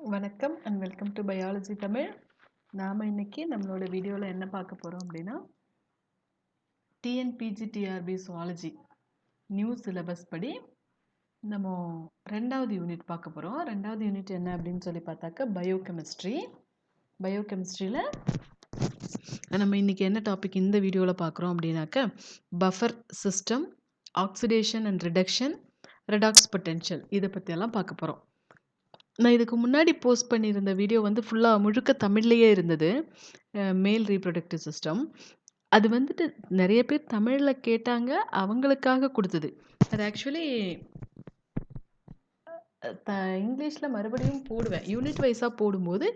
வணக்கம் and welcome to biology Tamil. நாம் இன்னைக்கு நம்மளோட வீடியோவில் என்ன பார்க்க போகிறோம் அப்படின்னா டிஎன்பிஜிடிஆர்பி சுவாலஜி நியூ சிலபஸ் படி நம்ம ரெண்டாவது யூனிட் பார்க்க போகிறோம். ரெண்டாவது யூனிட் என்ன அப்படின்னு சொல்லி பார்த்தாக்க பயோகெமிஸ்ட்ரியில் நம்ம இன்னைக்கு என்ன டாபிக் இந்த வீடியோவில் பார்க்குறோம் அப்படின்னாக்க buffer system, oxidation and reduction, redox potential, இதை பற்றியெல்லாம் பார்க்க போகிறோம். நான் இதுக்கு முன்னாடி போஸ்ட் பண்ணியிருந்த வீடியோ வந்து ஃபுல்லாக முழுக்க தமிழ்லேயே இருந்தது. மேல் ரீப்ரொடக்டிவ் சிஸ்டம் அது வந்துட்டு நிறைய பேர் தமிழில் கேட்டாங்க, அவங்களுக்காக கொடுத்தது. அது ஆக்சுவலி இங்கிலீஷில் மறுபடியும் போடுவேன். யூனிட் வைஸாக போடும்போது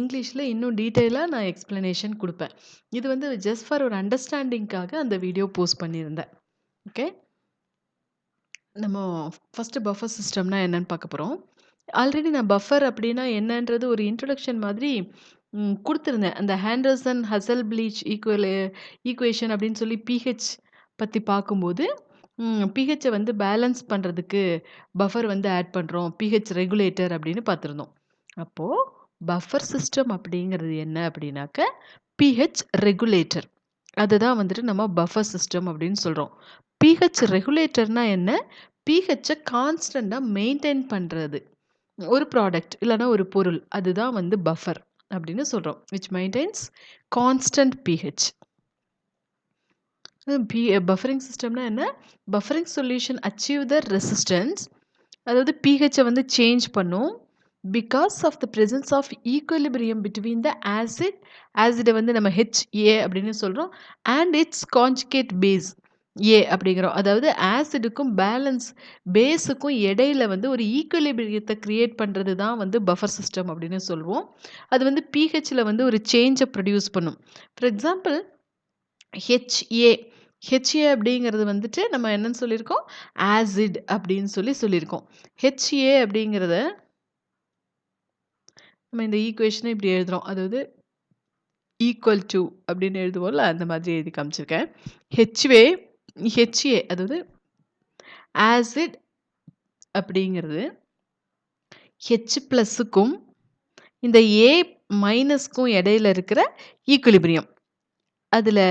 இங்கிலீஷில் இன்னும் டீட்டெயிலாக நான் எக்ஸ்ப்ளனேஷன் கொடுப்பேன். இது வந்து ஜஸ்ட் ஃபார் ஒரு அண்டர்ஸ்டாண்டிங்காக அந்த வீடியோ போஸ்ட் பண்ணியிருந்தேன். ஓகே, நம்ம ஃபஸ்ட்டு பஃபர் சிஸ்டம்னா என்னன்னு பார்க்க போகிறோம். ஆல்ரெடி நான் பஃபர் அப்படின்னா என்னன்றது ஒரு இன்ட்ரொடக்ஷன் மாதிரி கொடுத்துருந்தேன். அந்த ஹேண்டர்சன் ஹசல்பிளீச் ஈக்குவேஷன் அப்படின்னு சொல்லி பிஹெச் பற்றி பார்க்கும்போது பிஹெச்சை வந்து பேலன்ஸ் பண்ணுறதுக்கு பஃபர் வந்து ஆட் பண்ணுறோம், பிஹெச் ரெகுலேட்டர் அப்படின்னு பார்த்துருந்தோம். அப்போது பஃபர் சிஸ்டம் அப்படிங்கிறது என்ன அப்படின்னாக்க பிஹெச் ரெகுலேட்டர். அதுதான் வந்துட்டு நம்ம பஃபர் சிஸ்டம் அப்படின்னு சொல்கிறோம். பிஹெச் ரெகுலேட்டர்னா என்ன? பிஹெச்சை கான்ஸ்டண்ட்டாக மெயின்டைன் பண்ணுறது ஒரு ப்ராடக்ட் இல்லைனா ஒரு பொருள், அதுதான் வந்து பஃபர் அப்படின்னு சொல்கிறோம். Which maintains constant pH. Buffering சிஸ்டம்னா என்ன? Buffering solution achieve the resistance, அதாவது பிஹெச்சை வந்து சேஞ்ச் பண்ணும் because of the presence of equilibrium between the ஆசிடை வந்து நம்ம HA அப்படின்னு சொல்கிறோம், and its conjugate base A அப்படிங்கிறோம். அதாவது ஆசிடுக்கும் பேஸுக்கும் இடையில வந்து ஒரு ஈக்குவலிபிரியத்தை கிரியேட் பண்ணுறது தான் வந்து பஃபர் சிஸ்டம் அப்படின்னு சொல்லுவோம். அது வந்து பிஹெச்சில் வந்து ஒரு சேஞ்சை ப்ரொடியூஸ் பண்ணும். ஃபார் எக்ஸாம்பிள் ஹெச்ஏ அப்படிங்கிறது வந்துட்டு நம்ம என்னன்னு சொல்லியிருக்கோம், ஆசிட் அப்படின்னு சொல்லியிருக்கோம். ஹெச்ஏ அப்படிங்கிறத நம்ம இந்த ஈக்குவேஷனை இப்படி எழுதுகிறோம், அதாவது ஈக்குவல் டு அப்படின்னு எழுதுவோம்ல, அந்த மாதிரி எழுதி காமிச்சிருக்கேன். ஹெச்ஏ அதாவது ஆசிட் அப்படிங்கிறது ஹெச் ப்ளஸுக்கும் இந்த ஏ மைனஸ்க்கும் இடையில இருக்கிற ஈக்குலிபிரியம். அதில்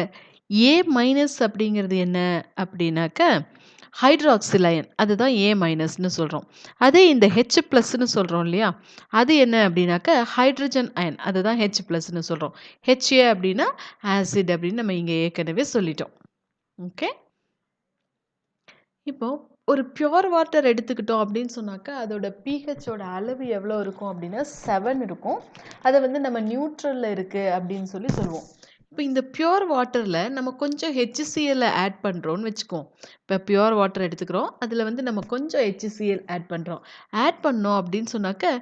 ஏ மைனஸ் அப்படிங்கிறது என்ன அப்படின்னாக்க ஹைட்ராக்சில் அயன், அதுதான் ஏ மைனஸ்னு சொல்கிறோம். அதே இந்த ஹெச் ப்ளஸ்ன்னு சொல்கிறோம் இல்லையா, அது என்ன அப்படின்னாக்க ஹைட்ரஜன் அயன், அதுதான் ஹெச் ப்ளஸ்ன்னு சொல்கிறோம். ஹெச்ஏ அப்படின்னா ஆசிட் அப்படின்னு நம்ம இங்கே ஏற்கனவே சொல்லிட்டோம். ஓகே, இப்போ ஒரு பியூர் வாட்டர் எடுத்துக்கிட்டோம் அப்படின்னு சொன்னாக்கா அதோட பிஹெச்சோட அளவு எவ்வளோ இருக்கும் அப்படின்னா 7 இருக்கும். அதை வந்து நம்ம நியூட்ரலில் இருக்குது அப்படின்னு சொல்லுவோம். இப்போ இந்த பியூர் வாட்டரில் நம்ம கொஞ்சம் HCl ஆட் பண்ணுறோன்னு வச்சுக்கோம். இப்போ பியூர் வாட்டர் எடுத்துக்கிறோம், அதில் வந்து நம்ம கொஞ்சம் HCl ஆட் பண்ணோம் அப்படின்னு சொன்னாக்க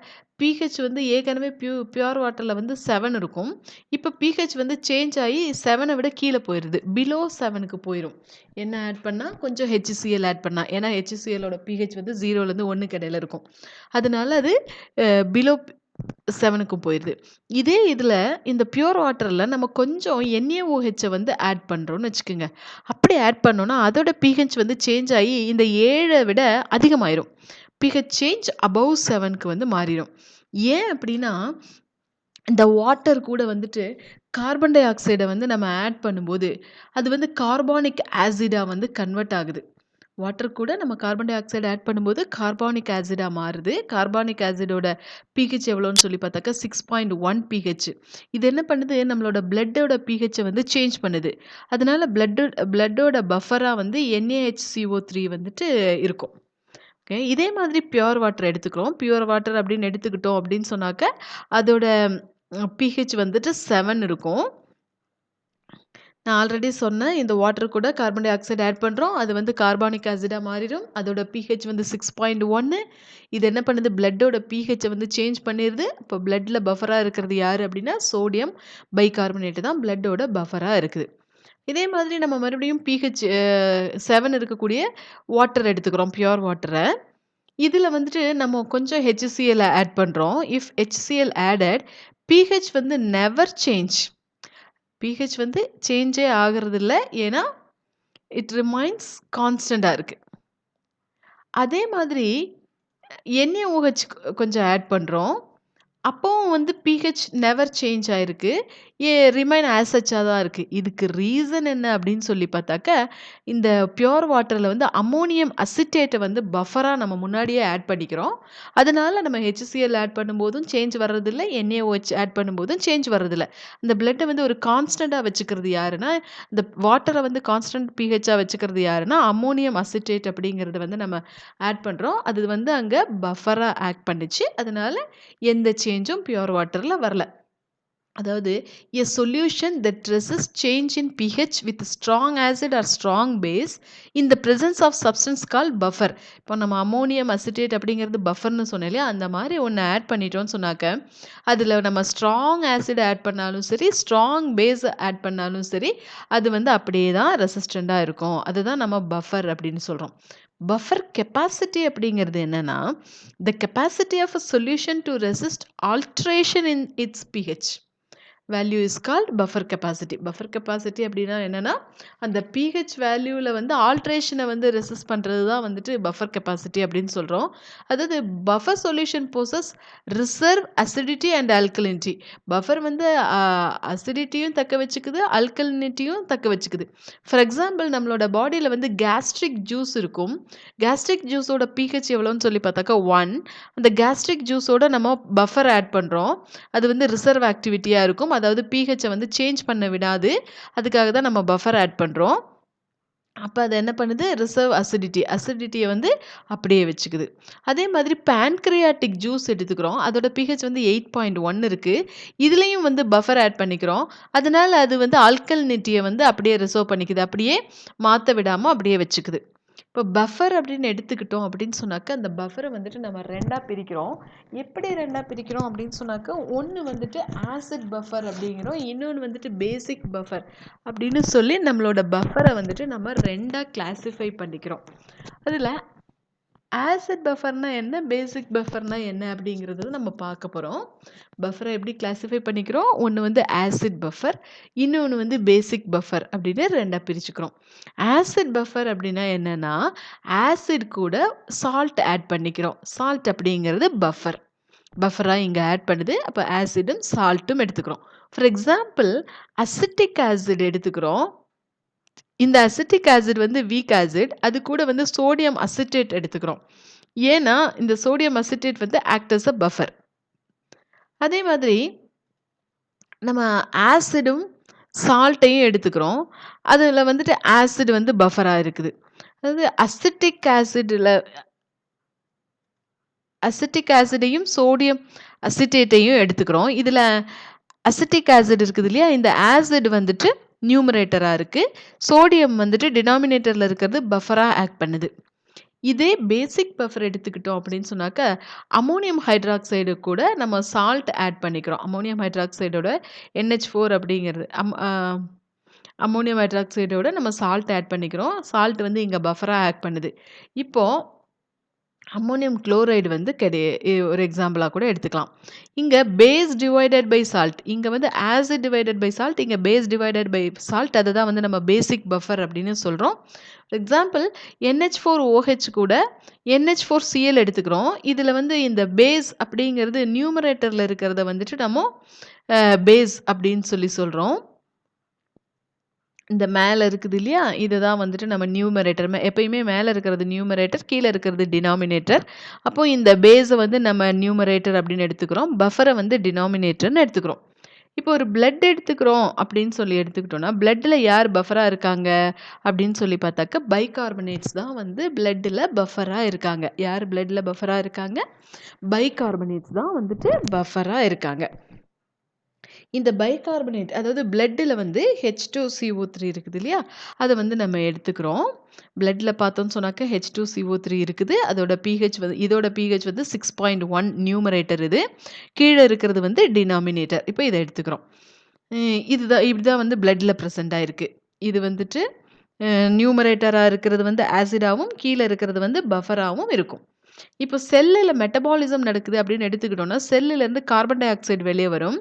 பிஹெச் வந்து ஏற்கனவே பியூர் வாட்டரில் வந்து 7 இருக்கும். இப்போ பிஹெச் வந்து சேஞ்ச் ஆகி 7 விட கீழே போயிடுது, பிலோ 7க்கு போயிடும். என்ன ஆட் பண்ணால்? கொஞ்சம் HCl ஆட் பண்ணால். ஏன்னா HClோட பிஹெச் வந்து 0லேருந்து 1க்கு இடையில இருக்கும், அதனால அது பிலோ 7க்கு போயிடுது. இதே இதில் இந்த பியூர் வாட்டரில் நம்ம கொஞ்சம் NaOHஐ வந்து ஆட் பண்ணுறோன்னு வச்சுக்கோங்க. அப்படி ஆட் பண்ணோன்னா அதோட பிஹெச் வந்து சேஞ்ச் ஆகி இந்த 7 விட அதிகமாயிரும். பிஹெச் சேஞ்ச் அபவ் 7க்கு வந்து மாறிடும். ஏன் அப்படின்னா இந்த வாட்டர் கூட வந்துட்டு கார்பன் டை ஆக்சைடை வந்து நம்ம ஆட் பண்ணும்போது அது வந்து கார்பானிக் ஆசிடாக வந்து கன்வெர்ட் ஆகுது. வாட்டர் கூட நம்ம கார்பன் டை ஆக்சைடு ஆட் பண்ணும்போது கார்பானிக் ஆசிடாக மாறுது. கார்பானிக் ஆசிடோட பிஹெச் எவ்வளோன்னு சொல்லி பார்த்தாக்கா 6.1 பிஹெச். இது என்ன பண்ணுது? நம்மளோட பிளட்டோட பிஹெச்சை வந்து சேஞ்ச் பண்ணுது. அதனால பிளட்டோட பஃபராக வந்து NaHCO3 வந்துட்டு இருக்கும். ஓகே, இதே மாதிரி பியூர் வாட்டர் எடுத்துக்கிறோம். பியூர் வாட்டர் அப்படின்னு எடுத்துக்கிட்டோம் அப்படின்னு சொன்னாக்க அதோட பிஹெச் வந்துட்டு 7 இருக்கும். நான் ஆல்ரெடி சொன்னேன், இந்த வாட்டர் கூட கார்பன் டை ஆக்சைடு ஆட் பண்ணுறோம், அது வந்து கார்பானிக் ஆசிடாக மாறிடும். அதோட பிஹெச் வந்து 6.1. இது என்ன பண்ணுது? பிளட்டோட பிஹெச்சை வந்து சேஞ்ச் பண்ணிடுது. இப்போ பிளட்டில் பஃபராக இருக்கிறது யார் அப்படின்னா சோடியம் பைகார்பனேட்டு தான் பிளட்டோட பஃபராக இருக்குது. இதே மாதிரி நம்ம மறுபடியும் பிஹெச் 7 இருக்கக்கூடிய வாட்டர் எடுத்துக்கிறோம், பியூர் வாட்டரை. இதில் வந்துட்டு நம்ம கொஞ்சம் HCl ஆட் பண்ணுறோம். இஃப் HCl ஆடட், பிஹெச் வந்து நெவர் சேஞ்ச். பிஹெச் வந்து சேஞ்சே ஆகிறதில்ல, ஏன்னா இட் ரிமைன்ஸ் கான்ஸ்டண்ட்டாக இருக்குது. அதே மாதிரி NaOH கொஞ்சம் ஆட் பண்ணுறோம். அப்பவும் வந்து பிஹெச் நெவர் சேஞ்ச் ஆயிருக்கு. ரிமைன் ஆஸ் சச்சா தான் இருக்கு. இதுக்கு ரீசன் என்ன அப்படின்னு சொல்லி பார்த்தாக்க, இந்த பியூர் வாட்டர்ல வந்து அம்மோனியம் அசிட்டேட்ட வந்து பஃபரா நம்ம முன்னாடியே ஆட் பண்ணிக்கிறோம். அதனால நம்ம HCl ஆட் பண்ணும்போதும் சேஞ்ச் வர்றதில்ல. NaOH ஆட் பண்ணும்போதும் சேஞ்ச் வர்றதில்ல. அந்த பிளட்ட வந்து ஒரு கான்ஸ்டன்ட்டா வச்சுக்கிறது யாருன்னா, இந்த வாட்டர வந்து கான்ஸ்டன்ட் பிஹெச்சா வச்சுக்கிறது யாருன்னா, அம்மோனியம் அசிட்டேட் அப்படிங்கிறத வந்து நம்ம ஆட் பண்றோம். அது வந்து அங்க பஃபரா ஆக்ட் பண்ணுச்சு. அதனால எந்த சேஞ்சும் பியூர் வாட்டர்ல வரல. அதாவது a solution that resists change in pH with strong acid or strong base in the presence of substance called buffer. இப்போ நம்ம அம்மோனியம் அசிட்டேட் அப்படிங்கிறது பஃபர்னு சொன்னேன் இல்லையா, அந்த மாதிரி ஒன்று ஆட் பண்ணிட்டோம்னு சொன்னாக்க அதில் நம்ம ஸ்ட்ராங் ஆசிட் ஆட் பண்ணாலும் சரி, ஸ்ட்ராங் பேஸ் ஆட் பண்ணாலும் சரி, அது வந்து அப்படியே தான் ரெசிஸ்டண்டாக இருக்கும். அதுதான் நம்ம பஃபர் அப்படின்னு சொல்கிறோம். பஃபர் கெப்பாசிட்டி அப்படிங்கிறது என்னன்னா, the capacity of a solution to resist alteration in its pH value is called buffer capacity. Buffer capacity அப்படின்னா என்னன்னா, அந்த பிஹெச் வேல்யூவில் வந்து ஆல்ட்ரேஷனை வந்து ரெசிஸ்ட் பண்ணுறது தான் வந்துட்டு பஃபர் கெப்பாசிட்டி அப்படின்னு சொல்கிறோம். அதாவது buffer solution poses reserve acidity and alkalinity. Buffer வந்து அசிடிட்டியும் தக்க வச்சுக்குது, அல்கலினிட்டியும் தக்க வச்சுக்குது. ஃபார் எக்ஸாம்பிள் நம்மளோட பாடியில் வந்து கேஸ்ட்ரிக் ஜூஸ் இருக்கும். கேஸ்ட்ரிக் ஜூஸோட பிஹெச் எவ்வளோன்னு சொல்லி பார்த்தாக்கா 1. அந்த கேஸ்ட்ரிக் ஜூஸோட நம்ம பஃபர் ஆட் பண்ணுறோம். அது வந்து ரிசர்வ் ஆக்டிவிட்டியாக இருக்கும். அதாவது பிஹெச்சை வந்து சேஞ்ச் பண்ண விடாது. அதுக்காக தான் நம்ம பஃபர் ஆட் பண்ணுறோம். அப்போ அது என்ன பண்ணுது, ரிசர்வ் அசிடிட்டியை வந்து அப்படியே வச்சுக்குது. அதே மாதிரி பேன்க்ரியாட்டிக் ஜூஸ் எடுத்துக்கிறோம். அதோட பிஹெச் வந்து 8.1 இருக்குது. இதுலேயும் வந்து பஃபர் ஆட் பண்ணிக்கிறோம். அதனால அது வந்து ஆல்கலினிட்டியை வந்து அப்படியே ரிசர்வ் பண்ணிக்குது. அப்படியே மாற்ற விடாமல் அப்படியே வச்சுக்குது. இப்போ பஃபர் அப்படின்னு எடுத்துக்கிட்டோம் அப்படின்னு சொன்னாக்க, அந்த பஃபரை வந்துட்டு நம்ம 2ஆ பிரிக்கிறோம். எப்படி 2ஆ பிரிக்கிறோம் அப்படின்னு சொன்னாக்க, ஒன்று வந்துட்டு ஆசிட் பஃபர் அப்படிங்கிறோம், இன்னொன்று வந்துட்டு பேசிக் பஃபர் அப்படின்னு சொல்லி நம்மளோட பஃபரை வந்துட்டு நம்ம 2ஆ கிளாஸிஃபை பண்ணிக்கிறோம். அதில் ஆசிட் பஃபர்னா என்ன, பேசிக் பஃபர்னா என்ன அப்படிங்கிறது நம்ம பார்க்க போகிறோம். பஃபரை எப்படி கிளாஸிஃபை பண்ணிக்கிறோம், ஒன்று வந்து ஆசிட் பஃபர், இன்னொன்று வந்து பேசிக் பஃபர் அப்படின்னு 2ஆ பிரிச்சுக்கிறோம். ஆசிட் பஃபர் அப்படின்னா என்னன்னா, ஆசிட் கூட சால்ட் ஆட் பண்ணிக்கிறோம். சால்ட் அப்படிங்கிறது பஃபராக இங்கே ஆட் பண்ணுது. அப்போ ஆசிடும் சால்ட்டும் எடுத்துக்கிறோம். ஃபார் எக்ஸாம்பிள் அசிட்டிக் ஆசிட் எடுத்துக்கிறோம். இந்த அசிட்டிக் ஆசிட் வந்து வீக் ஆசிட். அது கூட வந்து சோடியம் அசிட்டேட் எடுத்துக்கிறோம். ஏன்னா இந்த சோடியம் அசிட்டேட் வந்து ஆக்ட் அஸ் அ பஃபர். அதே மாதிரி நம்ம ஆசிடும் சால்ட்டையும் எடுத்துக்கிறோம். அதில் வந்துட்டு ஆசிட் வந்து பஃபராக இருக்குது. அதாவது அசிட்டிக் ஆசிடையும் சோடியம் அசிட்டேட்டையும் எடுத்துக்கிறோம். இதில் அசிட்டிக் ஆசிட் இருக்குது இல்லையா, இந்த ஆசிட் வந்துட்டு நியூமரேட்டராக இருக்குது. சோடியம் வந்துட்டு டினாமினேட்டரில் இருக்கிறது பஃபராக ஆக்ட் பண்ணுது. இதே பேசிக் பஃபர் எடுத்துக்கிட்டோம் அப்படின்னு சொன்னாக்க, அமோனியம் ஹைட்ராக்சைடு கூட நம்ம சால்ட் ஆட் பண்ணிக்கிறோம். அமோனியம் ஹைட்ராக்சைடோட NH4 அப்படிங்கிறது அமோனியம் ஹைட்ராக்சைடோட நம்ம சால்ட் ஆட் பண்ணிக்கிறோம். சால்ட் வந்து இங்கே பஃபராக ஆக்ட் பண்ணுது. இப்போது அம்மோனியம் குளோரைடு வந்து ஒரு எக்ஸாம்பிளாக கூட எடுத்துக்கலாம். இங்கே பேஸ் டிவைடட் பை சால்ட், இங்கே வந்து ஆசிட் டிவைடட் பை சால்ட், இங்கே பேஸ் டிவைடட் பை சால்ட். அதை தான் வந்து நம்ம பேசிக் பஃபர் அப்படின்னு சொல்கிறோம். எக்ஸாம்பிள் NH4OH கூட NH4Cl எடுத்துக்கிறோம். இதில் வந்து இந்த பேஸ் அப்படிங்கிறது நியூமரேட்டரில் இருக்கிறத வந்துட்டு நம்ம பேஸ் அப்படின்னு சொல்லி சொல்கிறோம். இந்த மேலே இருக்குது இல்லையா, இதுதான் வந்துட்டு நம்ம நியூமரேட்டர். எப்பயுமே மேலே இருக்கிறது நியூமரேட்டர், கீழே இருக்கிறது டினாமினேட்டர். அப்போது இந்த பேஸை வந்து நம்ம நியூமரேட்டர் அப்படின்னு எடுத்துக்கிறோம், பஃபரை வந்து டினாமினேட்டர்னு எடுத்துக்கிறோம். இப்போ ஒரு பிளட் எடுத்துக்கிறோம் அப்படின்னு சொல்லி எடுத்துக்கிட்டோம்னா, பிளட்டில் யார் பஃபராக இருக்காங்க அப்படின்னு சொல்லி பார்த்தாக்க, பைகார்பனேட்ஸ் தான் வந்து பிளட்டில் பஃபராக இருக்காங்க. யார் பிளட்டில் பஃபராக இருக்காங்க? பைகார்பனேட்ஸ் தான் வந்துட்டு பஃபராக இருக்காங்க. இந்த பைகார்பனேட் அதாவது பிளட்டில் வந்து H2CO3 இருக்குது இல்லையா, அதை வந்து நம்ம எடுத்துக்கிறோம். பிளட்டில் பார்த்தோம்னு சொன்னாக்க H2CO3 இருக்குது. அதோட பிஹெச் வந்து இதோட பிஹெச் வந்து 6.1 நியூமரேட்டர். இது கீழே இருக்கிறது வந்து டினாமினேட்டர். இப்போ இதை எடுத்துக்கிறோம். இப்படிதான் வந்து பிளட்டில் ப்ரெசென்ட் ஆயிருக்கு. இது வந்துட்டு நியூமரேட்டராக இருக்கிறது வந்து ஆசிடாகவும், கீழே இருக்கிறது வந்து பஃபராகவும் இருக்கும். இப்போ செல்லுல மெட்டபாலிசம் நடக்குது அப்படின்னு எடுத்துக்கிட்டோம்னா, செல்லுலேருந்து கார்பன் டை ஆக்சைடு வெளிய வரும்.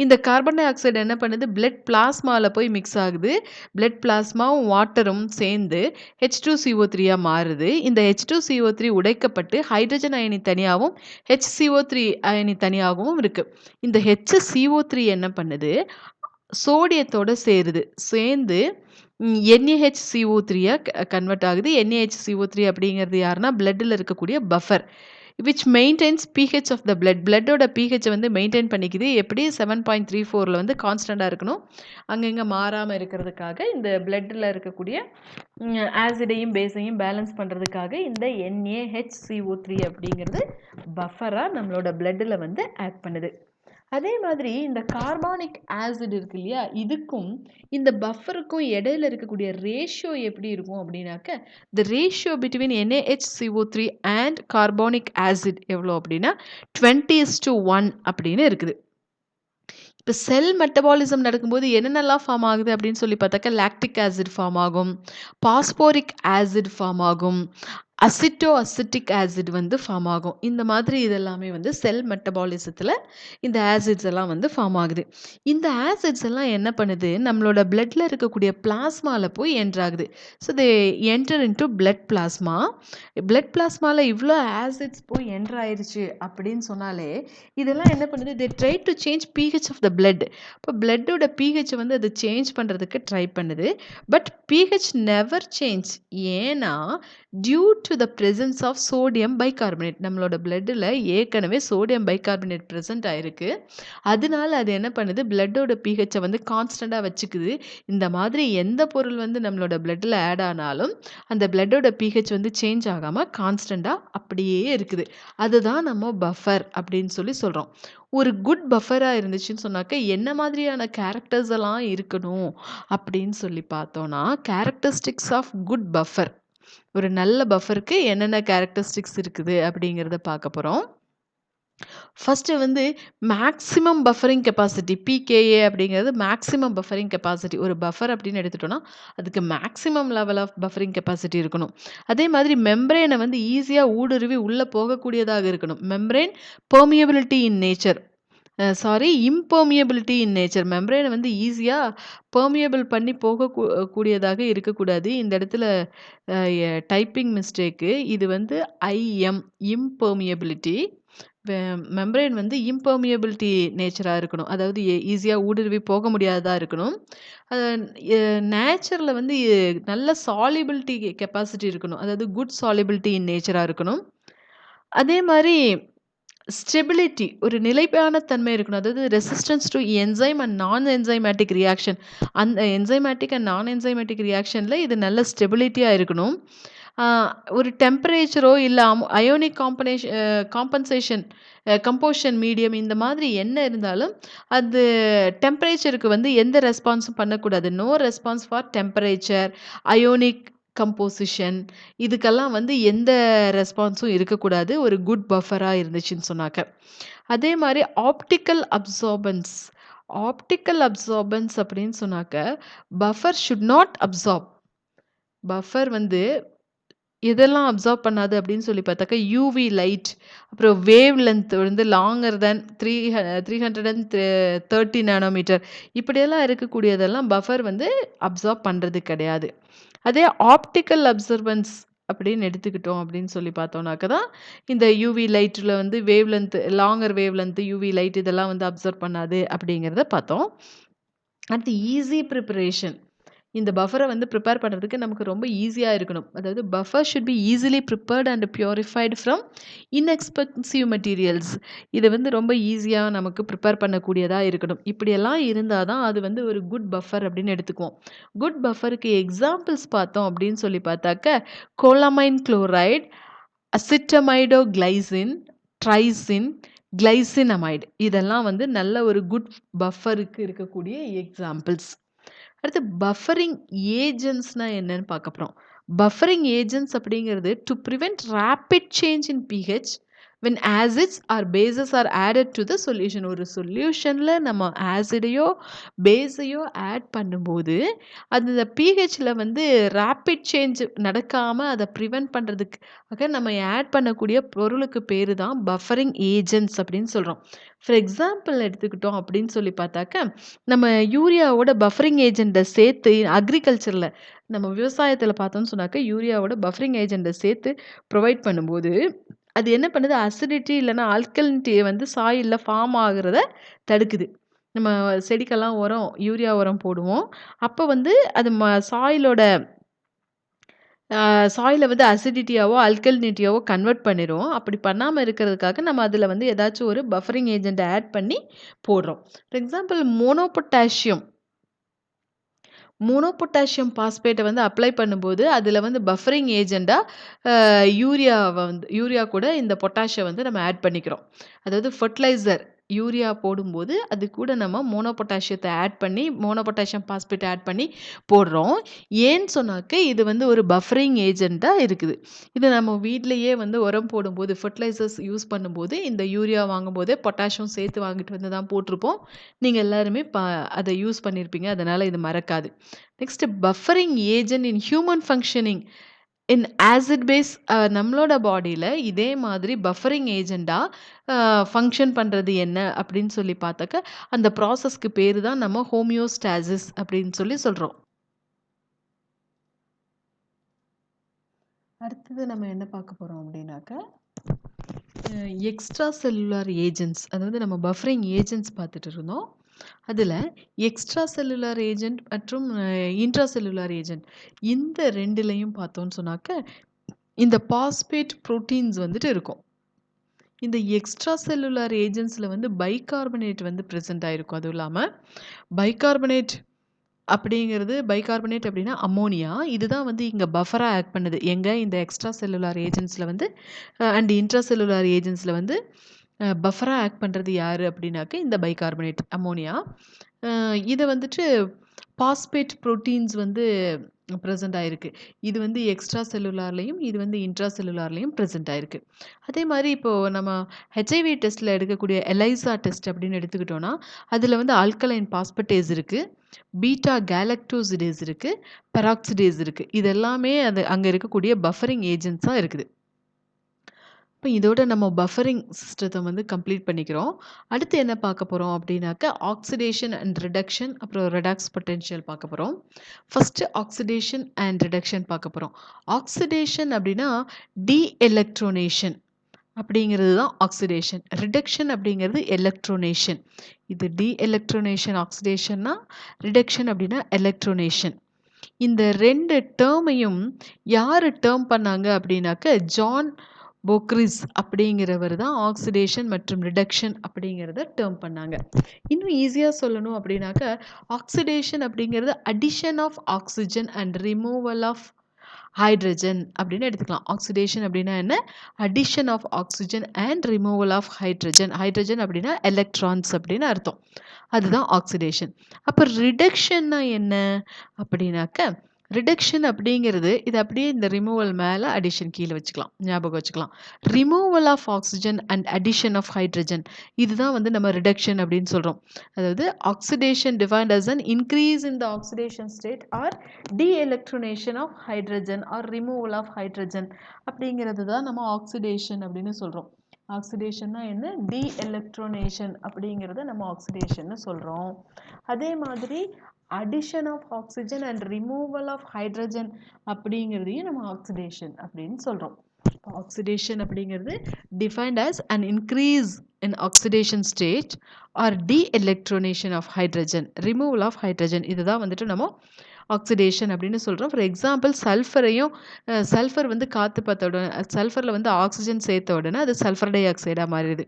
இந்த கார்பன் டை ஆக்சைடு என்ன பண்ணுது, பிளட் பிளாஸ்மால போய் மிக்ஸ் ஆகுது. பிளட் பிளாஸ்மாவும் வாட்டரும் சேர்ந்து H2CO3 மாறுது. இந்த H2CO3 உடைக்கப்பட்டு ஹைட்ரஜன் அயனி தனியாவும், HCO3 அயனி தனியாகவும் இருக்கு. இந்த HCO3 என்ன பண்ணுது, சோடியத்தோட சேருது. சேர்ந்து NaHCO3 கன்வெர்ட் ஆகுது. NaHCO3 அப்படிங்கிறது யாருன்னா, பிளட்ல இருக்கக்கூடிய buffer. Which maintains pH of the blood. பிளட்டோட pH வந்து மெயின்டெயின் பண்ணிக்குது. எப்படி 7.34ல வந்து கான்ஸ்டன்டா இருக்கணும். அங்கங்க மாறாம இருக்கிறதுக்காக இந்த பிளட்ல இருக்கக்கூடிய ஆசிடையும் பேஸையும் பேலன்ஸ் பண்றதுக்காக இந்த NaHCO3 அப்படிங்கிறது பஃபரா நம்மளோட பிளட்ல வந்து ஆக்ட் பண்ணுது. அதே மாதிரி இந்த கார்பானிக் ஆசிட் இருக்கு இல்லையா, இதுக்கும் இந்த பஃபருக்கும் இடையில இருக்கக்கூடிய ரேஷியோ எப்படி இருக்கும் அப்படின்னாக்க, the ratio between NaHCO3 and carbonic acid எவ்வளோ அப்படின்னா 20:1 அப்படின்னு இருக்குது. இப்போ செல் மெட்டபாலிசம் நடக்கும்போது என்னென்னலாம் ஃபார்ம் ஆகுது அப்படின்னு சொல்லி பார்த்தாக்கா, லாக்டிக் ஆசிட் ஃபார்ம் ஆகும், பாஸ்போரிக் ஆசிட் ஃபார்ம் ஆகும், அசிட்டிக் ஆசிட் வந்து ஃபார்ம் ஆகும். இந்த மாதிரி இதெல்லாமே வந்து செல் மெட்டபாலிசத்தில் இந்த ஆசிட்ஸ் எல்லாம் வந்து ஃபார்ம் ஆகுது. இந்த ஆசிட்ஸ் எல்லாம் என்ன பண்ணுது, நம்மளோட பிளட்ல இருக்கக்கூடிய பிளாஸ்மால போய் என்ட்ராகுது. So they enter into blood plasma. Blood பிளாஸ்மால இவ்வளோ ஆசிட்ஸ் போய் என்டர் ஆயிருச்சு அப்படின்னு சொன்னாலே, இதெல்லாம் என்ன பண்ணுது, they try to change pH of the blood. இப்போ பிளட்டோட pH வந்து அது சேஞ்ச் பண்ணுறதுக்கு ட்ரை பண்ணுது. But pH never change. ஏன்னா due to the presence of sodium bicarbonate. நம்மளோட பிளட்டில் ஏற்கனவே சோடியம் பைகார்பனேட் ப்ரெசென்ட் ஆயிருக்கு. அதனால அது என்ன பண்ணுது, பிளட்டோட pH வந்து கான்ஸ்டண்ட்டாக வச்சுக்குது. இந்த மாதிரி எந்த பொருள் வந்து நம்மளோட பிளட்டில் ஆட் ஆனாலும் அந்த பிளட்டோட pH வந்து சேஞ்ச் ஆகாமல் கான்ஸ்டண்ட்டாக அப்படியே இருக்குது. அதுதான் நம்ம பஃபர் அப்படின்னு சொல்லி சொல்கிறோம். ஒரு குட் பஃபராக இருந்துச்சுன்னு சொன்னாக்க என்ன மாதிரியான கேரக்டர்ஸ் எல்லாம் இருக்கணும் அப்படின்னு சொல்லி பார்த்தோன்னா, கேரக்டரிஸ்டிக்ஸ் ஆஃப் குட் பஃபர். ஒரு நல்ல பஃபருக்கு என்னென்ன கேரக்டரிஸ்டிக்ஸ் இருக்குது அப்படிங்கிறத பார்க்க போகிறோம். ஃபர்ஸ்ட்டு வந்து மேக்ஸிமம் பஃபரிங் கெப்பாசிட்டி பிகேஏ அப்படிங்கிறது மேக்ஸிமம் பஃபரிங் கெப்பாசிட்டி. ஒரு பஃபர் அப்படின்னு எடுத்துட்டோம்னா அதுக்கு maximum level of buffering capacity இருக்கணும். அதே மாதிரி மெம்பரேனை வந்து ஈஸியாக ஊடுருவி உள்ளே போகக்கூடியதாக இருக்கணும். Membrane permeability in nature impermeability in nature. மெம்பரேனை வந்து ஈஸியாக பெர்மியபிள் பண்ணி கூடியதாக இருக்கக்கூடாது. இந்த இடத்துல டைப்பிங் மிஸ்டேக்கு. இது வந்து இம்பெர்மியபிலிட்டி. மெம்பரேன் வந்து இம்பெர்மியபிலிட்டி நேச்சராக இருக்கணும். அதாவது ஈஸியாக ஊடுருவி போக முடியாததாக இருக்கணும். நேச்சரில் வந்து நல்ல சாலிபிலிட்டி கெப்பாசிட்டி இருக்கணும். அதாவது குட் சாலிபிலிட்டி இன் நேச்சராக இருக்கணும். அதே மாதிரி ஸ்டெபிலிட்டி, ஒரு நிலைப்பான தன்மை இருக்கணும். அதாவது ரெசிஸ்டன்ஸ் டு என்சைம் அண்ட் நான் என்சைமேட்டிக் ரியாக்ஷன். அந்த என்சைமேட்டிக் அண்ட் நான் என்சைமேட்டிக் ரியாக்ஷனில் இது நல்ல ஸ்டெபிலிட்டியாக இருக்கணும். ஒரு டெம்பரேச்சரோ இல்லை அயோனிக் கம்போஷன் மீடியம் இந்த மாதிரி என்ன இருந்தாலும் அது டெம்பரேச்சருக்கு வந்து எந்த ரெஸ்பான்ஸும் பண்ணக்கூடாது. No response for temperature, ionic composition, இதுக்கெல்லாம் வந்து எந்த ரெஸ்பான்ஸும் இருக்கக்கூடாது ஒரு குட் பஃபராக இருந்துச்சுன்னு சொன்னாக்க. அதே மாதிரி ஆப்டிக்கல் அப்சார்பன்ஸ் அப்படின்னு சொன்னாக்க, buffer should not absorb. Buffer வந்து எதெல்லாம் அப்சார்ப் பண்ணாது அப்படின்னு சொல்லி பார்த்தாக்கா, யூவி லைட், அப்புறம் வேவ் லென்த் வந்து லாங்கர் தேன் 330 நானோமீட்டர், இப்படியெல்லாம் இருக்கக்கூடியதெல்லாம் பஃபர் வந்து அப்சார்ப் பண்ணுறது கிடையாது. அதே ஆப்டிக்கல் அப்சர்வன்ஸ் அப்படின்னு எடுத்துக்கிட்டோம் அப்படின்னு சொல்லி பார்த்தோம்னாக்க தான் இந்த யூவி லைட்டில் வந்து wave length, longer wave length, UV light இதெல்லாம் வந்து அப்சர்வ் பண்ணாது அப்படிங்கிறத பார்த்தோம். அடுத்து ஈஸி ப்ரிப்பரேஷன். இந்த பஃபரை வந்து ப்ரிப்பேர் பண்ணுறதுக்கு நமக்கு ரொம்ப ஈஸியாக இருக்கணும். அதாவது buffer should be easily prepared and purified from inexpensive materials. இதை வந்து ரொம்ப ஈஸியாக நமக்கு ப்ரிப்பேர் பண்ணக்கூடியதாக இருக்கணும். இப்படியெல்லாம் இருந்தால் தான் அது வந்து ஒரு குட் பஃபர் அப்படின்னு எடுத்துக்குவோம். குட் பஃபருக்கு எக்ஸாம்பிள்ஸ் பார்த்தோம் அப்படின்னு சொல்லி பார்த்தாக்க, கோலமைன் குளோரைடு, அசிட்டமைடோகிளைசின், ட்ரைசின், கிளைசினமைடு, இதெல்லாம் வந்து நல்ல ஒரு குட் பஃபருக்கு இருக்கக்கூடிய எக்ஸாம்பிள்ஸ். அடுத்து பஃபரிங் ஏஜென்ட்ஸ்னா என்னன்னு பார்க்க போகிறோம். பஃபரிங் ஏஜென்ட்ஸ் அப்படிங்கிறது to prevent rapid change in pH, when acids or bases are added to the solution. ஒரு சொல்யூஷன்ல நம்ம ஆசிடையோ பேஸையோ ஆட் பண்ணும்போது அந்த பிஹெச்ல வந்து ரேபிட் சேஞ்ச் நடக்காம அதை ப்ரிவென்ட் பண்ணுறதுக்காக நம்ம ஆட் பண்ணக்கூடிய பொருளுக்கு பேர் தான் பஃபரிங் ஏஜென்ட்ஸ் அப்படின்னு சொல்கிறோம். ஃபார் எக்ஸாம்பிள் எடுத்துக்கிட்டோம் அப்படின்னு சொல்லி பார்த்தாக்க நம்ம யூரியாவோட பஃபரிங் ஏஜெண்ட்டை சேர்த்து அக்ரிகல்ச்சரில் நம்ம விவசாயத்தில் பார்த்தோம்னு சொன்னாக்க யூரியாவோட பஃபரிங் ஏஜெண்ட்டை சேர்த்து ப்ரொவைட் பண்ணும்போது அது என்ன பண்ணுது, அசிடிட்டி இல்லைன்னா ஆல்கலினிட்டி வந்து சாயில்ல ஃபார்ம் ஆகுறத தடுக்குது. நம்ம செடிக்கெல்லாம் உரம் யூரியா உரம் போடுவோம். அப்போ வந்து அது சாயிலோட சாயில வந்து அசிடிட்டியாவோ ஆல்கலினிட்டியாவோ கன்வெர்ட் பண்ணிரும். அப்படி பண்ணாம இருக்கிறதுக்காக நம்ம அதில் வந்து ஏதாச்சும் ஒரு பஃபரிங் ஏஜெண்ட் ஆட் பண்ணி போடுறோம். ஃபார் எக்ஸாம்பிள் மோனோபொட்டாசியம் பாஸ்பேட்டை வந்து அப்ளை பண்ணும்போது அதில் வந்து பஃபரிங் ஏஜெண்டாக யூரியா கூட இந்த பொட்டாஷை வந்து நம்ம ஆட் பண்ணிக்கிறோம். அதாவது ஃபர்டிலைசர் யூரியா போடும்போது அது கூட நம்ம மோனோபொட்டாசியம் பாஸ்பேட் ஆட் பண்ணி போடுறோம். ஏன்னு சொன்னாக்க இது வந்து ஒரு பஃபரிங் ஏஜெண்ட்டாக இருக்குது. இது நம்ம வீட்டிலேயே வந்து உரம் போடும்போது ஃபர்டிலைசர்ஸ் யூஸ் பண்ணும்போது இந்த யூரியா வாங்கும்போதே பொட்டாஷியம் சேர்த்து வாங்கிட்டு வந்து தான் போட்டிருப்போம். நீங்கள் எல்லாருமே அதை யூஸ் பண்ணியிருப்பீங்க. அதனால் இது மறக்காது. Next buffering agent in human functioning in acid base. நம்மளோட பாடியில் இதே மாதிரி பஃபரிங் ஏஜெண்டாக ஃபங்க்ஷன் பண்ணுறது என்ன அப்படின்னு சொல்லி பார்த்தாக்க அந்த ப்ராசஸ்க்கு பேர் தான் நம்ம ஹோமியோஸ்டாசிஸ் அப்படின்னு சொல்லி சொல்கிறோம். அடுத்தது நம்ம என்ன பார்க்க போகிறோம் அப்படின்னாக்க எக்ஸ்ட்ரா செல்லுலார் ஏஜென்ட்ஸ். அதாவது நம்ம பஃபரிங் ஏஜென்ட்ஸ் பார்த்துட்டு இருந்தோம். அதில் எக்ஸ்ட்ரா செல்லுலார் ஏஜென்ட் மற்றும் இன்ட்ரா செல்லுலார் ஏஜென்ட் இந்த ரெண்டுலையும் பார்த்தோன்னு சொன்னாக்க இந்த பாஸ்பேட் புரோட்டீன்ஸ் வந்துட்டு இருக்கும். இந்த எக்ஸ்ட்ரா செல்லுலார் ஏஜென்ட்ஸில் வந்து பைகார்பனேட் வந்து ப்ரெசென்ட் ஆகிருக்கும். அதுவும் இல்லாமல் பைகார்பனேட் அப்படின்னா அம்மோனியா. இதுதான் வந்து இங்கே பஃபராக ஆக்ட் பண்ணுது. இந்த எக்ஸ்ட்ரா செல்லுலார் ஏஜென்ட்ஸில் வந்து அண்ட் இன்ட்ரா செல்லுலார் ஏஜென்ட்ஸில் வந்து பஃபராக ஆக்ட் பண்ணுறது யார் அப்படின்னாக்க இந்த பைகார்பனேட் அம்மோனியா. இதை வந்துட்டு பாஸ்பேட் புரோட்டீன்ஸ் வந்து ப்ரெசென்ட் ஆகிருக்கு. இது வந்து எக்ஸ்ட்ரா செல்லுலார்லேயும் இது வந்து இன்ட்ரா செல்லுலார்லேயும் ப்ரெசென்ட் ஆகிருக்கு. அதே மாதிரி இப்போது நம்ம ஹெச்ஐவி டெஸ்ட்டில் எடுக்கக்கூடிய எலைசா டெஸ்ட் அப்படின்னு எடுத்துக்கிட்டோன்னா அதில் வந்து ஆல்கலைன் பாஸ்பேட்டேஸ் இருக்குது, பீட்டா கேலக்டோசிடேஸ் இருக்குது, பெராக்சிடேஸ் இருக்குது. இது எல்லாமே அது அங்கே இருக்கக்கூடிய பஃபரிங் ஏஜென்ட்ஸாக இருக்குது. இப்போ இதோட நம்ம பஃபரிங் சிஸ்டத்தை வந்து கம்ப்ளீட் பண்ணிக்கிறோம். அடுத்து என்ன பார்க்க போகிறோம் அப்படின்னாக்க ஆக்சிடேஷன் அண்ட் ரிடக்ஷன், அப்புறம் ரெடாக்ஸ் பொட்டென்ஷியல் பார்க்க போகிறோம். ஃபஸ்ட்டு ஆக்சிடேஷன் அண்ட் ரிடக்ஷன் பார்க்க போகிறோம். ஆக்சிடேஷன் அப்படின்னா எலக்ட்ரோனேஷன் அப்படிங்கிறது தான் ஆக்சிடேஷன். ரிடக்ஷன் அப்படிங்கிறது எலக்ட்ரோனேஷன். இது எலக்ட்ரோனேஷன் ஆக்சிடேஷன்னா, ரிடக்ஷன் அப்படின்னா எலக்ட்ரோனேஷன். இந்த ரெண்டு டேர்மையும் யார் டேர்ம் பண்ணாங்க அப்படின்னாக்க ஜான் போக்ரிஸ் அப்படிங்கிறவர் தான் ஆக்சிடேஷன் மற்றும் ரிடக்ஷன் அப்படிங்கிறத டேர்ம் பண்ணாங்க. இன்னும் ஈஸியாக சொல்லணும் அப்படின்னாக்க ஆக்சிடேஷன் அப்படிங்கிறது addition of oxygen and removal of hydrogen அப்படின்னு எடுத்துக்கலாம். ஆக்சிடேஷன் அப்படின்னா என்ன? Addition of oxygen and removal of hydrogen. Hydrogen அப்படின்னா எலக்ட்ரான்ஸ் அப்படின்னு அர்த்தம். அதுதான் ஆக்சிடேஷன். அப்போ ரிடக்ஷன்னா என்ன அப்படின்னாக்க ரிடக்ஷன் அப்படிங்கிறது இது அப்படியே இந்த ரிமூவல் மேலே அடிஷன் கீழே வச்சுக்கலாம், ஞாபகம் வச்சுக்கலாம். Removal of oxygen and addition of hydrogen இதுதான் வந்து நம்ம ரிடக்ஷன் அப்படின்னு சொல்கிறோம். அதாவது oxidation defined as an increase in the oxidation state or electronation of hydrogen or removal of hydrogen அப்படிங்கிறது தான் நம்ம ஆக்சிடேஷன் அப்படின்னு சொல்கிறோம். ஆக்சிடேஷன்னா என்ன? எலக்ட்ரோனேஷன் அப்படிங்கிறத நம்ம ஆக்சிடேஷன்னு சொல்கிறோம். அதே மாதிரி addition of oxygen and removal of hydrogen அப்படிங்கிறதையும் நம்ம ஆக்சிடேஷன் அப்படின்னு சொல்கிறோம். ஆக்சிடேஷன் அப்படிங்கிறது defined as an increase in oxidation state or electronation of hydrogen, removal of hydrogen. இதுதான் வந்துட்டு நம்ம ஆக்சிடேஷன் அப்படின்னு சொல்கிறோம். ஃபார் எக்ஸாம்பிள் சல்ஃபர் வந்து காற்று பார்த்த உடனே சல்ஃபரில் வந்து ஆக்சிஜன் சேர்த்த உடனே அது சல்ஃபர் டை ஆக்சைடாக மாறிடுது.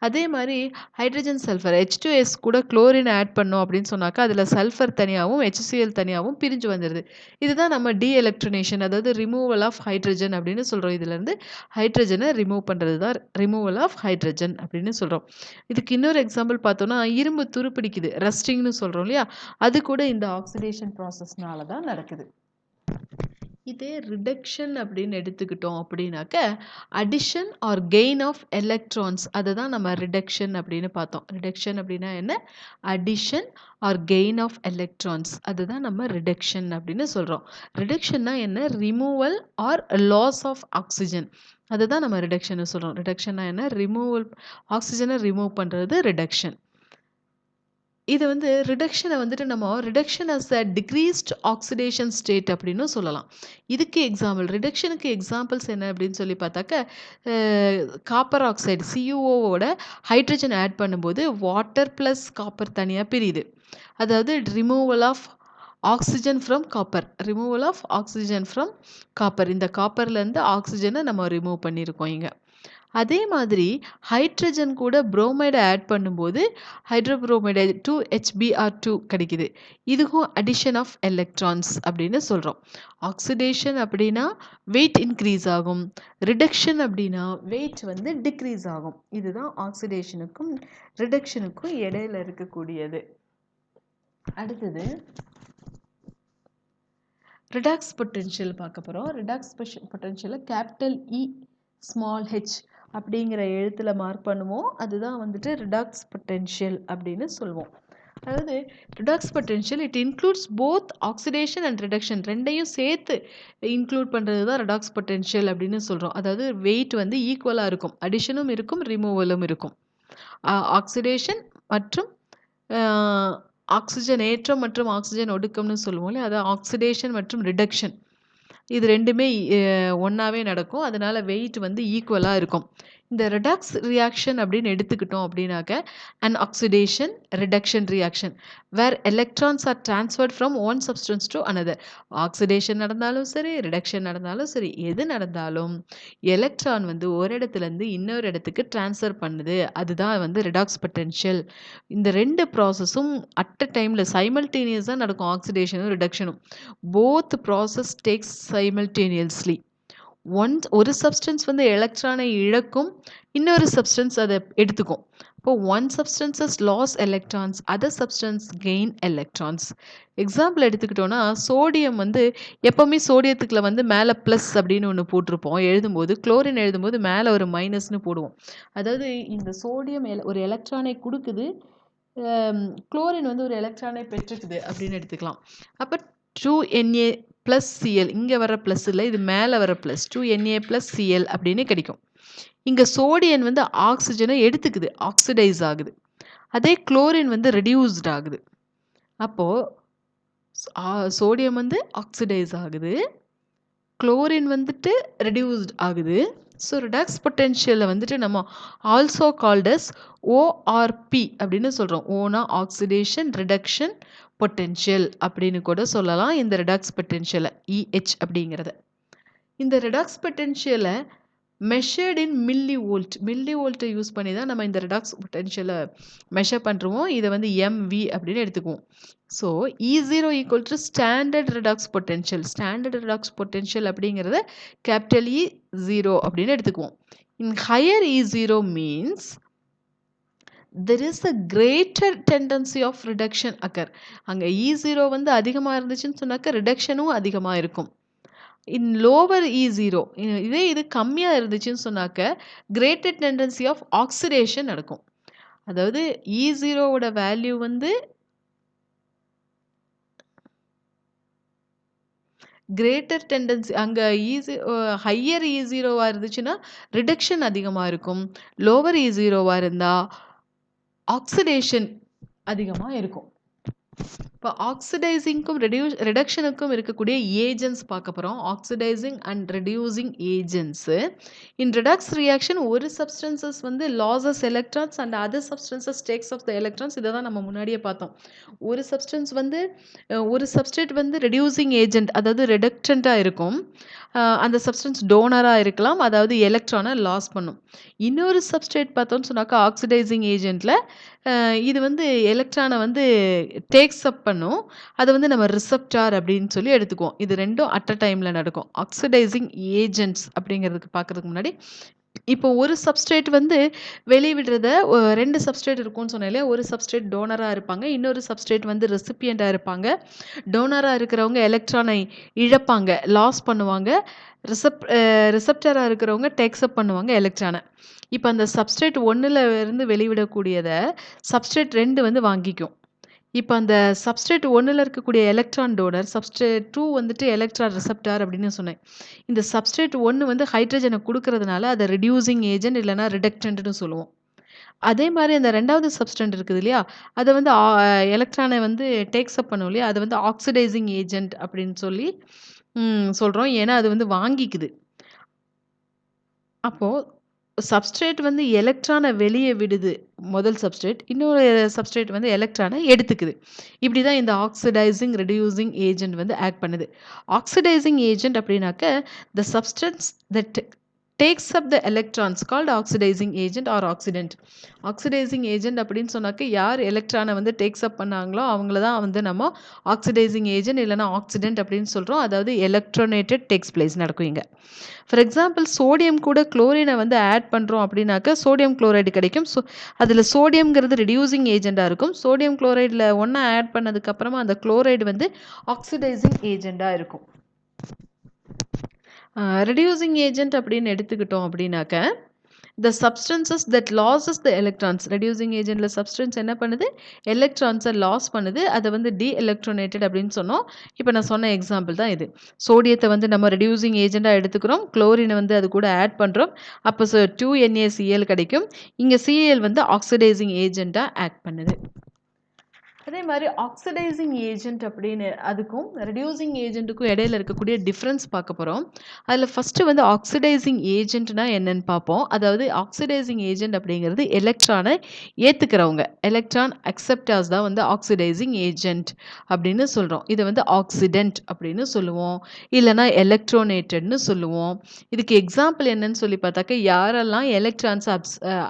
அதே மாதிரி ஹைட்ரஜன் சல்ஃபர் H2S கூட குளோரின் ஆட் பண்ணோம் அப்படின்னு சொன்னாக்கா அதில் சல்ஃபர் தனியாகவும் HCl தனியாகவும் பிரிஞ்சு வந்துடுது. இதுதான் நம்ம எலக்ட்ரோனேஷன், அதாவது ரிமூவல் ஆஃப் ஹைட்ரஜன் அப்படின்னு சொல்கிறோம். இதுலேருந்து ஹைட்ரஜனை ரிமூவ் பண்ணுறது தான் ரிமூவல் ஆஃப் ஹைட்ரஜன் அப்படின்னு சொல்கிறோம். இதுக்கு இன்னொரு எக்ஸாம்பிள் பார்த்தோன்னா இரும்பு துருப்பிடிக்குது, ரஸ்டிங்னு சொல்கிறோம் இல்லையா, அது கூட இந்த ஆக்சிடேஷன் ப்ராசஸ்னால தான் நடக்குது. இதே ரிடக்ஷன் அப்படின்னு எடுத்துக்கிட்டோம் அப்படின்னாக்க, addition or gain of electrons அதை தான் நம்ம ரிடக்ஷன் அப்படின்னு பார்த்தோம். ரிடக்ஷன் அப்படின்னா என்ன? Addition or gain of electrons அதுதான் நம்ம ரிடக்ஷன் அப்படின்னு சொல்கிறோம். ரிடக்ஷன்னா என்ன? Removal or loss of oxygen அதுதான் நம்ம ரிடக்ஷன் சொல்கிறோம். ரிடக்ஷன்னா என்ன? ரிமூவல், ஆக்சிஜனை ரிமூவ் பண்ணுறது ரிடக்ஷன். இது வந்து ரிடக்ஷனை வந்துட்டு நம்ம reduction as a decreased oxidation state அப்படின்னு சொல்லலாம். இதுக்கு எக்ஸாம்பிள், ரிடக்ஷனுக்கு எக்ஸாம்பிள்ஸ் என்ன அப்படின்னு சொல்லி பார்த்தாக்க, காப்பர் ஆக்சைடு சியூஓவோட ஹைட்ரஜன் ஆட் பண்ணும்போது வாட்டர் ப்ளஸ் காப்பர் தனியாக பிரியுது. அதாவது removal of oxygen from copper, removal of oxygen from copper. இந்த காப்பர்லேருந்து ஆக்சிஜனை நம்ம ரிமூவ் பண்ணியிருக்கோம் இங்கே. அதே மாதிரி ஹைட்ரஜன் கூட புரோமைடை ஆட் பண்ணும்போது ஹைட்ரோபுரோமைடு 2HBr2 கிடைக்குது. இதுக்கும் அடிஷன் ஆஃப் எலக்ட்ரான்ஸ் அப்படின்னு சொல்கிறோம். ஆக்சிடேஷன் அப்படின்னா வெயிட் இன்க்ரீஸ் ஆகும், ரிடக்ஷன் அப்படின்னா வெயிட் வந்து டிக்ரீஸ் ஆகும். இதுதான் ஆக்சிடேஷனுக்கும் ரிடக்ஷனுக்கும் இடையில இருக்கக்கூடியது. அடுத்தது ரிடாக்ஸ் பொட்டென்ஷியல் பார்க்க போகிறோம். ரிடாக்ஸ் பொட்டென்ஷியலை கேபிட்டல் இ ஸ்மால் ஹெச் அப்படிங்கிற எழுத்தில் மார்க் பண்ணுவோம். அதுதான் வந்துட்டு ரிடாக்ஸ் பொட்டென்ஷியல் அப்படின்னு சொல்லுவோம். அதாவது redox potential it includes both oxidation and reduction ரெண்டையும் சேர்த்து இன்க்ளூட் பண்ணுறது தான் ரிடாக்ஸ் பொட்டென்ஷியல் அப்படின்னு சொல்கிறோம். அதாவது வெயிட் வந்து ஈக்குவலாக இருக்கும், அடிஷனும் இருக்கும், ரிமூவலும் இருக்கும். ஆக்சிடேஷன் மற்றும் ஆக்சிஜன் ஏற்றம் மற்றும் ஆக்சிஜன் ஒடுக்கம்னு சொல்லுவோம் இல்லையா, அதாவது ஆக்சிடேஷன் மற்றும் ரிடக்ஷன் இது ரெண்டுமே ஒன்றாவே நடக்கும். அதனால் வெயிட் வந்து ஈக்குவலாக இருக்கும். இந்த ரெடாக்ஸ் ரியாக்ஷன் அப்படின்னு எடுத்துக்கிட்டோம் அப்படின்னாக்க, and oxidation reduction reaction where electrons are transferred from one substance to another. ஆக்சிடேஷன் நடந்தாலும் சரி, ரிடக்ஷன் நடந்தாலும் சரி, எது நடந்தாலும் எலக்ட்ரான் வந்து ஒரு இடத்துலேருந்து இன்னொரு இடத்துக்கு டிரான்ஸ்ஃபர் பண்ணுது. அதுதான் வந்து ரிடாக்ஸ் பொட்டென்ஷியல். இந்த ரெண்டு ப்ராசஸும் அட் அ டைமில் சைமல்டேனியஸாக நடக்கும். ஆக்சிடேஷனும் ரிடக்ஷனும் போத் ப்ராசஸ் டேக்ஸ் சைமல்டேனியஸ்லி. ஒரு சப்ஸ்டன்ஸ் வந்து எலக்ட்ரானை இழக்கும், இன்னொரு சப்ஸ்டன்ஸ் அதை எடுத்துக்கும். இப்போ one substances loss electrons, other substance gain electrons. Example எடுத்துக்கிட்டோன்னா, சோடியம் வந்து எப்போவுமே சோடியத்துக்குள்ள வந்து மேலே ப்ளஸ் அப்படின்னு ஒன்று போட்டிருப்போம் எழுதும்போது. குளோரின் எழுதும்போது மேலே ஒரு மைனஸ்னு போடுவோம். அதாவது இந்த சோடியம் ஒரு எலக்ட்ரானை கொடுக்குது, குளோரின் வந்து ஒரு எலக்ட்ரானை பெற்றுக்குது அப்படின்னு எடுத்துக்கலாம். அப்போ 2Na ப்ளஸ் Cl, இங்கே வர ப்ளஸ் இல்லை, இது மேலே வர ப்ளஸ் 2Na ப்ளஸ் Cl அப்படின்னு கிடைக்கும். இங்கே சோடியம் வந்து ஆக்சிஜனை எடுத்துக்குது, ஆக்சிடைஸ் ஆகுது. அதே குளோரின் வந்து ரெடியூஸ்ட் ஆகுது. அப்போது சோடியம் வந்து ஆக்சிடைஸ் ஆகுது, குளோரின் வந்துட்டு ரெடியூஸ்ட் ஆகுது. ஸோ ரிடாக்ஸ் பொட்டென்ஷியலில் வந்துட்டு நம்ம ஆல்சோ கால்டஸ் ஓஆர்பி அப்படின்னு சொல்கிறோம். ஓனா ஆக்சிடேஷன் ரிடக்ஷன் பொட்டென்ஷியல் அப்படின்னு கூட சொல்லலாம் இந்த ரிடாக்ஸ் பொட்டென்ஷியலை, இஹெச் அப்படிங்கிறத. இந்த ரிடாக்ஸ் பொட்டென்ஷியலை மெஷர்ட் இன் மில்லி வோல்ட்டை யூஸ் பண்ணி தான் நம்ம இந்த ரிடாக்ஸ் பொட்டென்ஷியலை மெஷர் பண்ணுறோம். இதை வந்து எம்வி அப்படின்னு எடுத்துக்குவோம். So E0 equal to standard redox potential. Standard redox potential அப்படிங்கிறத கேபிட்டல் E0 அப்படின்னு எடுத்துக்குவோம். In higher E0 means there is a greater tendency of reduction occur. அங்கே E0 வந்து அதிகமாக இருந்துச்சுன்னு சொன்னாக்க ரிடக்ஷனும் அதிகமாக இருக்கும். இன் லோவர் E0 இதே இது கம்மியாக இருந்துச்சுன்னு சொன்னாக்க கிரேட்டர் டெண்டன்சி ஆஃப் ஆக்சிடேஷன் நடக்கும். அதாவது E0வோட வேல்யூ வந்து கிரேட்டர் டெண்டன்சி, அங்கே ஹையர் E0வாக இருந்துச்சுன்னா ரிடக்ஷன் அதிகமாக இருக்கும், லோவர் E0வாக இருந்தால் ஆக்சிடேஷன் அதிகமாக இருக்கும். இப்போ ஆக்சிடைசிங்க்கும் ரிடக்ஷனுக்கும் இருக்கக்கூடிய ஏஜென்ட்ஸ் பார்க்க போகிறோம். Oxidising and reducing agents. In redox reaction ஒரு சப்ஸ்டன்சஸ் வந்து loses electrons and other substances takes of the electrons. இதை தான் நம்ம முன்னாடியே பார்த்தோம். ஒரு சப்ஸ்டன்ஸ் வந்து ஒரு சப்ஸ்டேட் வந்து ரெடியூசிங் ஏஜென்ட், அதாவது ரெடக்டண்ட்டாக இருக்கும். அந்த சப்ஸ்டன்ஸ் டோனராக இருக்கலாம், அதாவது எலக்ட்ரானை லாஸ் பண்ணும். இன்னொரு சப்ஸ்டேட் பார்த்தோம்னு சொன்னாக்கா ஆக்சிடைசிங் ஏஜென்ட்டில் இது வந்து எலக்ட்ரானை வந்து டேக்ஸ் அப் பண்ணும். அதை வந்து நம்ம ரிசப்டார் அப்படின்னு சொல்லி எடுத்துக்குவோம். இது ரெண்டும் அட் அ டைமில் நடக்கும். ஆக்சிடைசிங் ஏஜென்ட்ஸ் அப்படிங்கிறதுக்கு பார்க்குறதுக்கு முன்னாடி இப்போ ஒரு சப்ஸ்ட்ரேட் வந்து வெளிவிடுறத 2 சப்ஸ்ட்ரேட் இருக்கும்னு சொன்னேன் இல்லையா? ஒரு சப்ஸ்ட்ரேட் டோனரா இருப்பாங்க. இன்னொரு சப்ஸ்ட்ரேட் வந்து ரெசிப்பியன்ட்டா இருப்பாங்க. டோனரா இருக்கிறவங்க எலக்ட்ரானை இழப்பாங்க, லாஸ் பண்ணுவாங்க. ரிசெப்டரா இருக்கிறவங்க டேக்ஸ் அப் பண்ணுவாங்க எலக்ட்ரான. இப்ப அந்த சப்ஸ்ட்ரேட் 1ல இருந்து வெளிவிடக்கூடியத சப்ஸ்ட்ரேட் 2 வந்து வாங்கிக்கும். இப்ப அந்த சப்ஸ்ட்ரேட் 1ல இருக்கக்கூடிய எலக்ட்ரான் டோனர், சப்ஸ்ட்ரேட் 2 வந்துட்டு எலக்ட்ரான் ரிசெப்டார் அப்படின்னு சொன்னேன். இந்த சப்ஸ்ட்ரேட் 1 வந்து ஹைட்ரஜன குடுக்கறதுனால அத ரெடியூசிங் ஏஜென்ட் இல்லன்னா ரிடக்டன்ட்ன்னு சொல்லுவோம். அதே மாரி அந்த 2வது சப்ஸ்டன்ட் இருக்குது இல்லையா? அத வந்து எலக்ட்ரான வந்து டேக்ஸ் அப் பண்ணும் இல்லையா? அது வந்து ஆக்சிடைசிங் ஏஜென்ட் அப்படின்னு சொல்லி சொல்றோம். ஏன்னா அது வந்து வாங்கிக்குது. அப்போ சப்ஸ்ட்ரேட் வந்து எலக்ட்ரான வெளிய விடுது. முதல் சப்ஸ்ட்ரேட். இன்னொரு சப்ஸ்ட்ரேட் வந்து எலக்ட்ரான எடுத்துக்குது. இப்படி தான் இந்த ஆக்சிடைசிங், ரெடியூசிங் ஏஜென்ட் வந்து ஆக்ட் பண்ணுது. ஆக்சிடைசிங் ஏஜென்ட் அப்படின்னாக்க, தி substance that takes up the electrons called oxidising agent R accident. Oxidising agent அப்படின்னு சொன்னாக்க, யார் எலக்ட்ரான வந்து டேக்ஸ் அப் பண்ணாங்களோ, அவங்கள தான் வந்து நம்ம ஆக்சிடைசிங் ஏஜென்ட் இல்லன்னா ஆக்சிடென்ட் அப்படின்னு சொல்றோம். அதாவது எலக்ட்ரோனேட்டட் டேக்ஸ் பிளேஸ் நடக்கும் இங்க. ஃபார் எக்ஸாம்பிள் சோடியம் கூட குளோரினை வந்து ஆட் பண்ணுறோம் அப்படின்னாக்க சோடியம் குளோரைடு கிடைக்கும். அதில் சோடியம்ங்கிறது ரெடியூசிங் ஏஜெண்டாக இருக்கும். சோடியம் குளோரைடில் ஒன்றா ஆட் பண்ணதுக்கப்புறமா அந்த குளோரைடு வந்து ஆக்சிடைசிங் ஏஜெண்டாக இருக்கும். ரெடியூசிங் ஏஜென்ட் அப்படின்னு எடுத்துக்கிட்டோம் அப்படின்னாக்க, the substances that losses the electrons. Reducing ஏஜென்ட்ல சப்ஸ்டன்ஸ் என்ன பண்ணுது? எலக்ட்ரான்ஸை லாஸ் பண்ணுது. அதை வந்து டி எலக்ட்ரோனேட்டட் அப்படின்னு சொன்னோம். இப்போ நான் சொன்ன எக்ஸாம்பிள் தான் இது. சோடியத்தை வந்து நம்ம ரெடியூசிங் ஏஜெண்டாக எடுத்துக்கிறோம். குளோரினை வந்து அது கூட ஆட் பண்ணுறோம். அப்போ 2NaCl கிடைக்கும். இங்கே Cl வந்து ஆக்சிடைசிங் ஏஜெண்டாக ஆக்ட் பண்ணுது. அதே மாதிரி ஆக்சிடைசிங் ஏஜென்ட் அப்படின்னு அதுக்கும் ரெடியூசிங் ஏஜென்ட்டுக்கும் இடையில இருக்கக்கூடிய டிஃப்ரென்ஸ் பார்க்க போகிறோம். அதில் ஃபஸ்ட்டு வந்து ஆக்சிடைசிங் ஏஜென்ட்னா என்னன்னு பார்ப்போம். அதாவது ஆக்சிடைசிங் ஏஜென்ட் அப்படிங்கிறது எலக்ட்ரானை ஏற்றுக்கிறவங்க, எலக்ட்ரான் அக்செப்டாஸ் தான் வந்து ஆக்சிடைசிங் ஏஜென்ட் அப்படின்னு சொல்கிறோம். இதை வந்து ஆக்சிடென்ட் அப்படின்னு சொல்லுவோம், இல்லைனா எலக்ட்ரோனேட்டட்னு சொல்லுவோம். இதுக்கு எக்ஸாம்பிள் என்னன்னு சொல்லி பார்த்தாக்க, யாரெல்லாம் எலக்ட்ரான்ஸை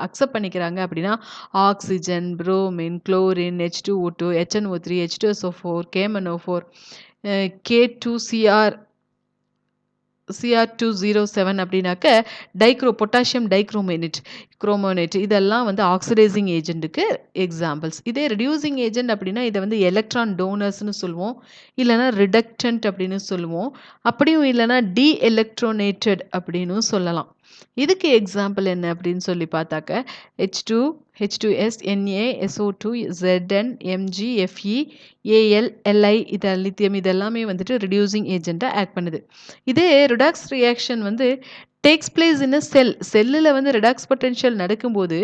அக்செப்ட் பண்ணிக்கிறாங்க அப்படின்னா oxygen, bromine, chlorine, H2O2, HNO3, H2SO4, KMNO4, K2CR, Cr207 அப்படின்னாக்க பொட்டாசியம் குரோமோனேட் இதெல்லாம் வந்து ஆக்சிடைசிங் ஏஜென்ட்டுக்கு எக்ஸாம்பிள்ஸ். இதே ரெடியூசிங் ஏஜென்ட் அப்படின்னா இதை வந்து எலக்ட்ரான் டோனர்ஸ்னு சொல்லுவோம், இல்லைனா ரிடக்டன்ட் அப்படின்னு சொல்லுவோம். அப்படியும் இல்லைனா டி எலக்ட்ரோனேட்டட் அப்படின்னு சொல்லலாம். இதுக்கு எக்ஸாம்பிள் என்ன அப்படின்னு சொல்லி பார்த்தாக்க H2, H2S, Na, SO2, Zn, Mg, Fe, Al, Li lithium இதெல்லாமே வந்துட்டு ரெடியூசிங் ஏஜென்ட்டாக ஆக்ட் பண்ணுது. இதே ரிடாக்ஸ் ரியாக்ஷன் வந்து டேக்ஸ் பிளேஸ் இன் அ செல்லில் வந்து ரிடாக்ஸ் பொட்டென்ஷியல் நடக்கும்போது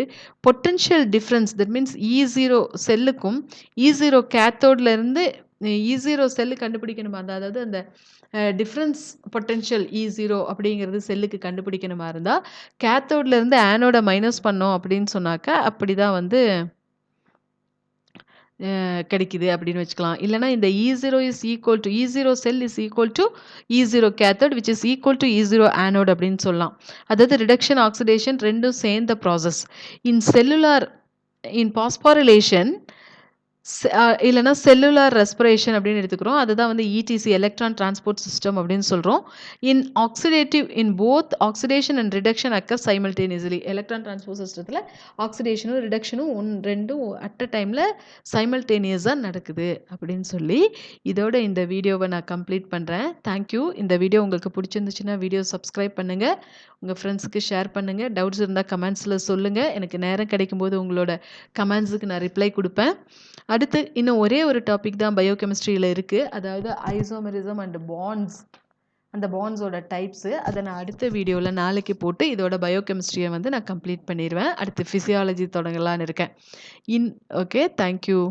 potential difference that means E0 செல்லுக்கும் E0 கேத்தோட்லேருந்து E0 செல்லு கண்டுபிடிக்கணுமா, அதாவது அந்த டிஃப்ரென்ஸ் பொட்டென்ஷியல் E0 அப்படிங்கிறது செல்லுக்கு கண்டுபிடிக்கணுமா இருந்தால் கேத்தோட்ல இருந்து ஆனோட மைனஸ் பண்ணோம் அப்படின்னு சொன்னாக்க அப்படி தான் வந்து கிடைக்குது அப்படின்னு வச்சுக்கலாம். இல்லைனா இந்த E0 is equal to E0 sell is equal to E0 cathode which is equal to E0 anode அப்படின்னு சொல்லலாம். அதாவது ரிடக்ஷன் ஆக்சிடேஷன் ரெண்டும் சேர்ந்த ப்ராசஸ். இன் பாஸ்பாரிலேஷன் இல்லைனா செல்லுலார் ரெஸ்பிரேஷன் அப்படின்னு எடுத்துக்கிறோம். அதுதான் வந்து ETC எலக்ட்ரான் டிரான்ஸ்போர்ட் சிஸ்டம் அப்படின்னு சொல்கிறோம். In both oxidation and reduction occur simultaneously. Electron transport சிஸ்டத்தில் ஆக்சிடேஷனும் ரிடக்ஷனும் ரெண்டும் அட் அ டைமில் சைமல்டேனியஸாக நடக்குது அப்படின்னு சொல்லி இதோட இந்த வீடியோவை நான் கம்ப்ளீட் பண்ணுறேன். தேங்க்யூ. இந்த வீடியோ உங்களுக்கு பிடிச்சிருந்துச்சுன்னா வீடியோ சப்ஸ்கிரைப் பண்ணுங்கள், உங்கள் ஃப்ரெண்ட்ஸுக்கு ஷேர் பண்ணுங்கள். டவுட்ஸ் இருந்தால் கமெண்ட்ஸில் சொல்லுங்கள். எனக்கு நேரம் கிடைக்கும்போது உங்களோட கமெண்ட்ஸுக்கு நான் ரிப்ளை கொடுப்பேன். அடுத்து இன்னும் ஒரே ஒரு டாபிக் தான் பயோகெமிஸ்ட்ரியில் இருக்குது, அதாவது ஐசோமெரிசம் அண்ட் பாண்ட்ஸ். அந்த பாண்ட்ஸோட டைப்ஸு அதை நான் அடுத்த வீடியோவில் நாளைக்கு போட்டு இதோட பயோகெமிஸ்ட்ரியை வந்து நான் கம்ப்ளீட் பண்ணிடுவேன். அடுத்து ஃபிசியாலஜி தொடங்கலான்னு இருக்கேன். Okay, thank you.